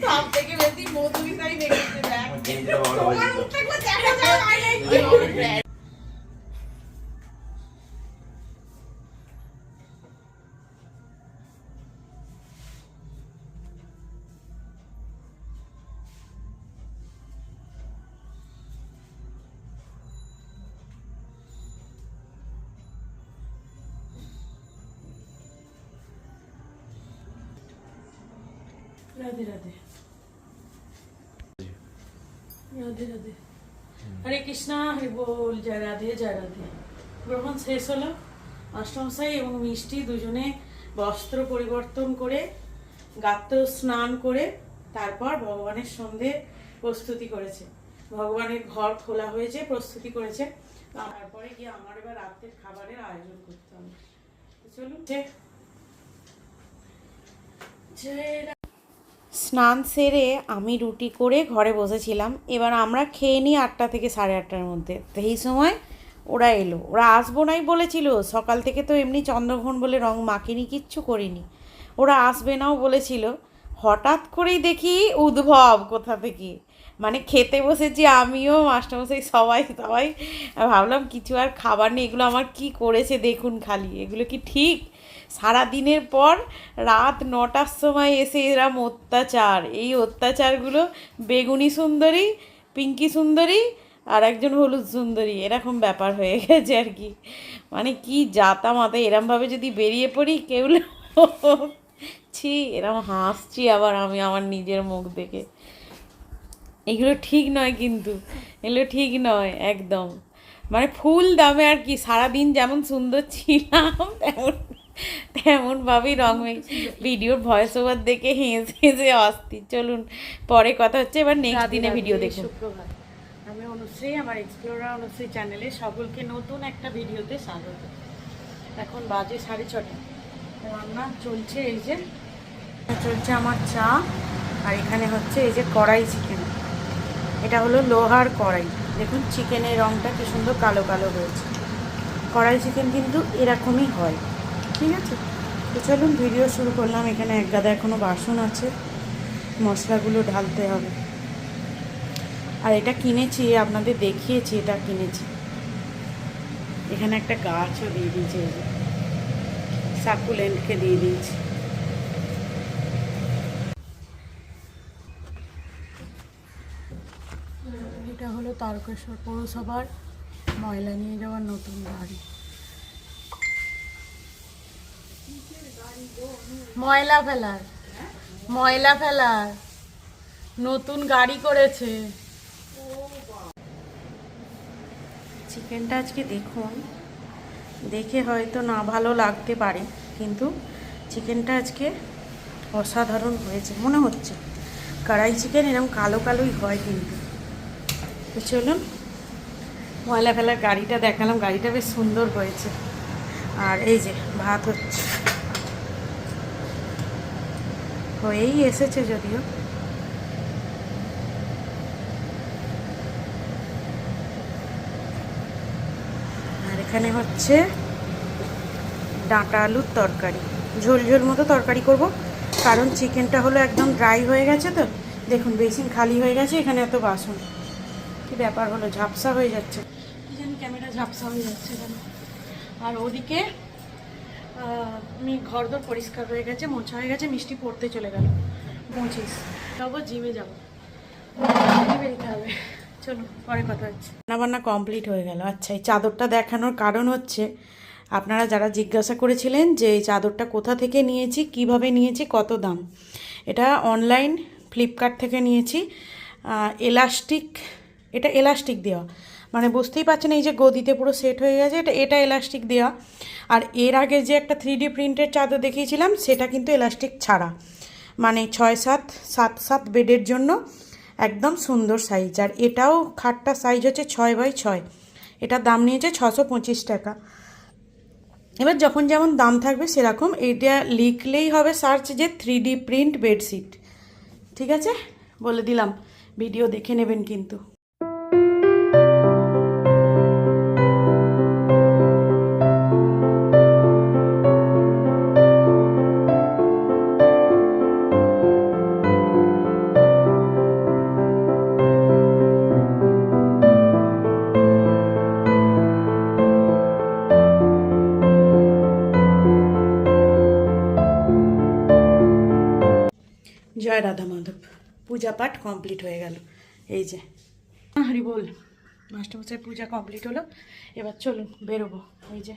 সব থেকে বেশি মধুমিতাই দেখেছে। রাধে রাধে রাধে রাধে হরে কৃষ্ণা হরি বল। জয় রাধে জয় রাধে। গ্রহণ শেষ হলো। মাস্টারমশাই এবং মিষ্টি দুজনে বস্ত্র পরিবর্তন করে গাত্র স্নান করে তারপর ভগবানের সন্ধে প্রস্তুতি করেছে। ভগবানের ঘর খোলা হয়েছে, প্রস্তুতি করেছে। তারপরে গিয়ে আমার এবার রাতের খাবারের আয়োজন করতে হবে। চলুন। স্নান সেরে আমি রুটি করে ঘরে বসেছিলাম। এবার আমরা খেয়ে নিই 8টা থেকে 8:30টার মধ্যে। তো এই সময় ওরা এলো। ওরা আসবো নাই বলেছিল সকাল থেকে, তো এমনি চন্দ্রগ্রহণ বলে রং মাখিনি, কিচ্ছু করিনি। ওরা আসবে নাও বলেছিল। হঠাৎ করেই দেখি উদ্ভব কোথা থেকে, মানে খেতে বসেছি আমিও মাস্টারমশাই সবাই সবাই ভাবলাম কিছু আর খাবার নেই, এগুলো আমার কি করেছে দেখুন খালি, এগুলো কি ঠিক? সারা দিনের পর রাত 9টার সময় এসে এরম অত্যাচার, এই অত্যাচারগুলো বেগুনি সুন্দরী, পিঙ্কি সুন্দরী আর একজন হলুদ সুন্দরী, এরকম ব্যাপার হয়ে গেছে আর কি। মানে কি জাতা মাতা, এরমভাবে যদি বেরিয়ে পড়ি কেউ ছি, এরম হাসছি আবার আমি আমার নিজের মুখ দেখে। এগুলো ঠিক নয় কিন্তু, এগুলো ঠিক নয় একদম। মানে ফুল দামে আর কি, সারাদিন যেমন সুন্দর ছিলাম তেমনভাবেই রং ভিডিওর ভয়েস ওভার দেখে হেসে হেসে অস্থির। চলুন পরে কথা হচ্ছে, এবার নেক্সট দিনে ভিডিও দেখুন। সুপ্রভাত, আমি অনুশ্রী, আমার এক্সপ্লোরার অনুশ্রী চ্যানেলে সকলকে নতুন একটা ভিডিওতে স্বাগত। এখন বাজে 6:30, রান্না চলছে। এই যে চলছে আমার চা, আর এখানে হচ্ছে এই যে কড়াই চিকেন। এটা হলো লোহার কড়াই, দেখুন চিকেনের রঙটা কি সুন্দর কালো কালো হয়েছে। কড়াই চিকেন কিন্তু এরকমই হয়, ঠিক আছে? তো চলুন ভিডিও শুরু করলাম। এখানে এক গাদা এখনও বাসন আছে, মশলাগুলো ঢালতে হবে। আর এটা কিনেছি, আপনাদের দেখিয়েছি এটা কিনেছি। এখানে একটা গাছও দিয়ে দিয়েছি, এই যে সাকুলেন্টকে দিয়ে দিয়েছি। এটা হলো তারকেশ্বর পৌরসভার ময়লা নিয়ে যাওয়ার নতুন গাড়ি। ময়লা ফেলার নতুন গাড়ি করেছে। চিকেনটা আজকে দেখুন, দেখে হয়তো না ভালো লাগতে পারে, কিন্তু চিকেনটা আজকে অসাধারণ হয়েছে মনে হচ্ছে। কড়াই চিকেন এরকম কালো কালোই হয় কিন্তু। তো চলুন, ময়লা ফেলার গাড়িটা দেখালাম, গাড়িটা বেশ সুন্দর হয়েছে। আর এই যে ভাত হচ্ছে, হয়েই এসেছে যদিও। আর এখানে হচ্ছে ডাঁটা আলুর তরকারি, ঝোল ঝোল মতো তরকারি করব, কারণ চিকেনটা হলো একদম ড্রাই হয়ে গেছে। তো দেখুন বেসিন খালি হয়ে গেছে, এখানে এত বাসন, কি ব্যাপার হলো, ঝাপসা হয়ে যাচ্ছে, কি জানি ক্যামেরা ঝাপসা হয়ে যাচ্ছে কেন। আর ওদিকে আমি ঘরদোর পরিষ্কার হয়ে গেছে, মোছা হয়ে গেছে, মিষ্টি পড়তে চলে গেল। 25 তবে জিমে যাবো, বেরোতে হবে। চলো পরে কথা হচ্ছে। রান্নাবান্না কমপ্লিট হয়ে গেল। আচ্ছা, এই চাদরটা দেখানোর কারণ হচ্ছে, আপনারা যারা জিজ্ঞাসা করেছিলেন যে এই চাদরটা কোথা থেকে নিয়েছি, কিভাবে নিয়েছি, কত দাম। এটা অনলাইন ফ্লিপকার্ট থেকে নিয়েছি। এলাস্টিক, এটা এলাস্টিক দেওয়া, মানে বুঝতেই পারছেন এই যে গদিতে পুরো সেট হয়ে গেছে, এটা এলাস্টিক দেওয়া। আর এর আগে যে একটা 3D প্রিন্টের চাদর দেখিয়েছিলাম সেটা কিন্তু এলাস্টিক ছাড়া, মানে 6-7 বেডের জন্য একদম সুন্দর সাইজ। আর এটাও খাটটা সাইজ হচ্ছে 6x6, এটার দাম নিয়েছে 625 টাকা। এবার যখন যেমন দাম থাকবে সেরকম, এটা লিখলেই হবে সার্চ যে 3D প্রিন্ট বেডশিট, ঠিক আছে? বলে দিলাম, ভিডিও দেখে নেবেন কিন্তু। জয় রাধা মাধব, পূজা পাঠ কমপ্লিট হয়ে গেল। এই যে হরি বল, মাস্টারমশাই পূজা কমপ্লিট হলো। এবার চলুন বেরোবো। এই যে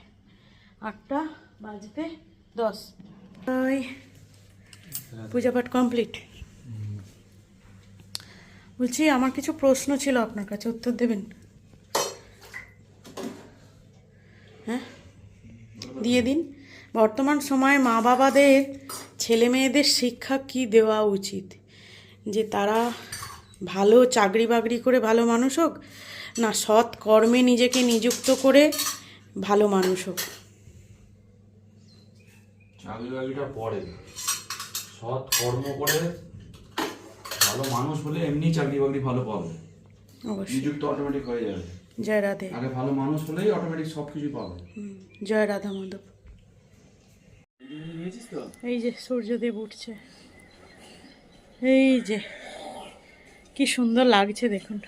8টা বাজতে 10, পূজা পাঠ কমপ্লিট। বলছি আমার কিছু প্রশ্ন ছিল আপনার কাছে, উত্তর দেবেন? হ্যাঁ দিয়ে দিন। বর্তমান সময়ে মা বাবাদের ছেলে মেয়েদের শিক্ষা কি দেওয়া উচিত, যে তারা ভালো চাকরি বাকরি করে ভালো মানুষ হোক, না সৎ কর্মে নিজেকে নিযুক্ত করে ভালো মানুষ হোক? চাকরি বাকরিটা পরে, সৎ কর্ম করে ভালো মানুষ হলে এমনি চাকরি বাকরি ভালো পাবে, অবশ্যই নিযুক্ত অটোমেটিক হয়ে যাবে। জয় রাধে। আগে ভালো মানুষ হলেই অটোমেটিক সব কিছু পাবে। জয় রাধা মাধব। এই যে সূর্যদেব উঠছে, এই যে কি সুন্দর লাগছে দেখুন।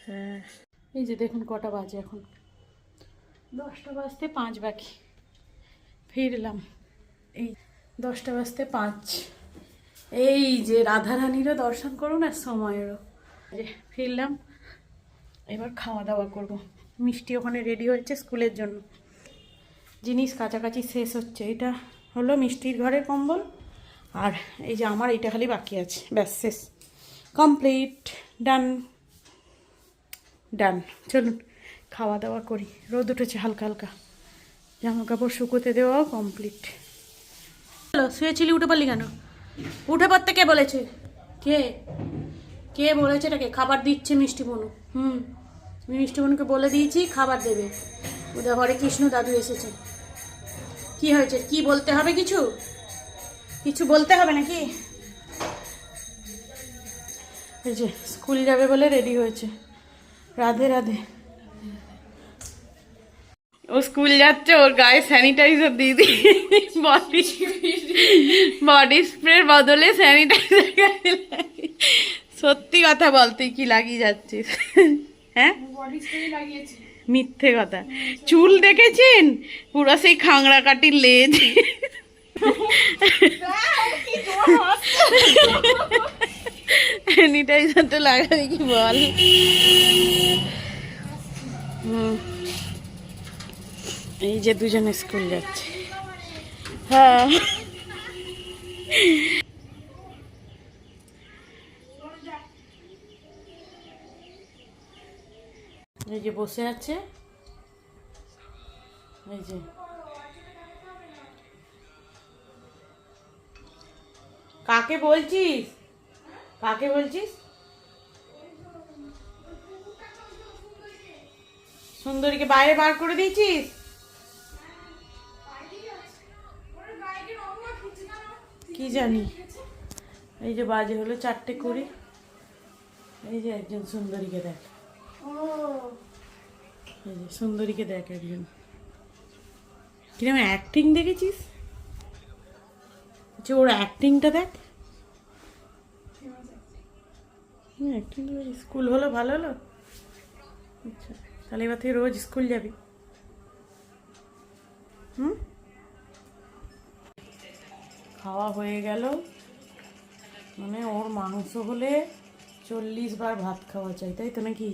হ্যাঁ এই যে দেখুন কটা বাজে এখন, 10টা বাজতে 5 বাকি। ফিরলাম এই 10টা বাজতে 5। এই যে রাধারানীরও দর্শন করুন আর সময়েরও। ফিরলাম, এবার খাওয়া দাওয়া করব। মিষ্টি ওখানে রেডি হয়েছে স্কুলের জন্য, জিনিস কাছাকাছি শেষ হচ্ছে। এটা হলো মিষ্টির ঘরের কম্বল, আর এই যে আমার এটা খালি বাকি আছে, ব্যাস শেষ, কমপ্লিট, ডান ডান। চলুন খাওয়া দাওয়া করি। রোদ উঠেছে হালকা হালকা, জামা কাপড় শুকোতে দেওয়াও কমপ্লিট। হ্যালো, শুয়েছিলি, উঠে পড়লি কেন? উঠে পড়তে কে বলেছে? কে কে বলেছে এটাকে? খাবার দিচ্ছে মিষ্টি বনু। মিষ্টি বনুকে বলে দিয়েছি খাবার দেবে। ওদের হরে কৃষ্ণ দাদু এসেছে। কি হয়েছে? কি বলতে হবে? কিছু কিছু বলতে হবে নাকি? এই যে স্কুল যাবে বলে রেডি হয়েছে। রাধে রাধে। ও স্কুল যাচ্ছে, ওর গায়ে স্যানিটাইজার দিয়ে দিই, বডি স্প্রের বদলে স্যানিটাইজার। সত্যি কথা বল, তুই কি লাগিয়ে যাচ্ছিস? হ্যাঁ মিথ্যে কথা। চুল দেখেছেন পুরো সেই খাংড়া কাটির লেজ। স্যানিটাইজারটা লাগাবি কি বল? এই যে দুজনে স্কুল যাচ্ছে। হ্যাঁ এই যে বসে আছে, এই যে কাকে বলছিস? কাকে বলছিস? সুন্দরীকে বাইরে বার করে দিয়েছিস? কি জানি। এই যে বাজে হলো 4:20। এই যে একজন সুন্দরীকে দেখ, এই যে সুন্দরীকে দেখ একজন, কিরকম অ্যাক্টিং দেখেছিস? আচ্ছা ওর অ্যাক্টিংটা দেখ। অ্যাক্টিং। স্কুল হলো ভালো হলো। আচ্ছা তাহলে এবার থেকে রোজ স্কুল যাবি? খাওয়া হয়ে গেল, মানে ওর মাংস হলে 40 বার ভাত খাওয়া চাই, তাই তো নাকি?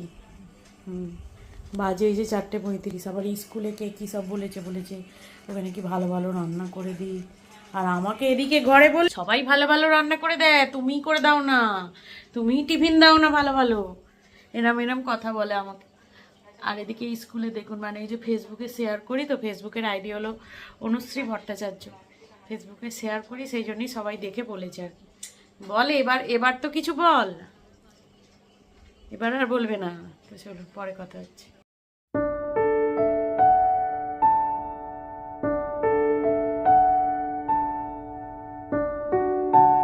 বাজে এই যে 4:35। আবার স্কুলে কে কী সব বলেছে ওখানে কি ভালো ভালো রান্না করে দিই, আর আমাকে এদিকে ঘরে বল সবাই ভালো ভালো রান্না করে দেয়, তুমি করে দাও না, তুমি টিফিন দাও না ভালো ভালো, এরম কথা বলে আমাকে। আর এদিকে স্কুলে দেখুন, মানে এই যে ফেসবুকে শেয়ার করি, তো ফেসবুকের আইডি হলো অনুশ্রী ভট্টাচার্য। ফেসবুকে শেয়ার করি, সেই জন্যই সবাই দেখে বলেছে আর কি। বল এবার তো কিছু বল, এবার আর বলবে না তো। চলো পরে কথা হচ্ছে।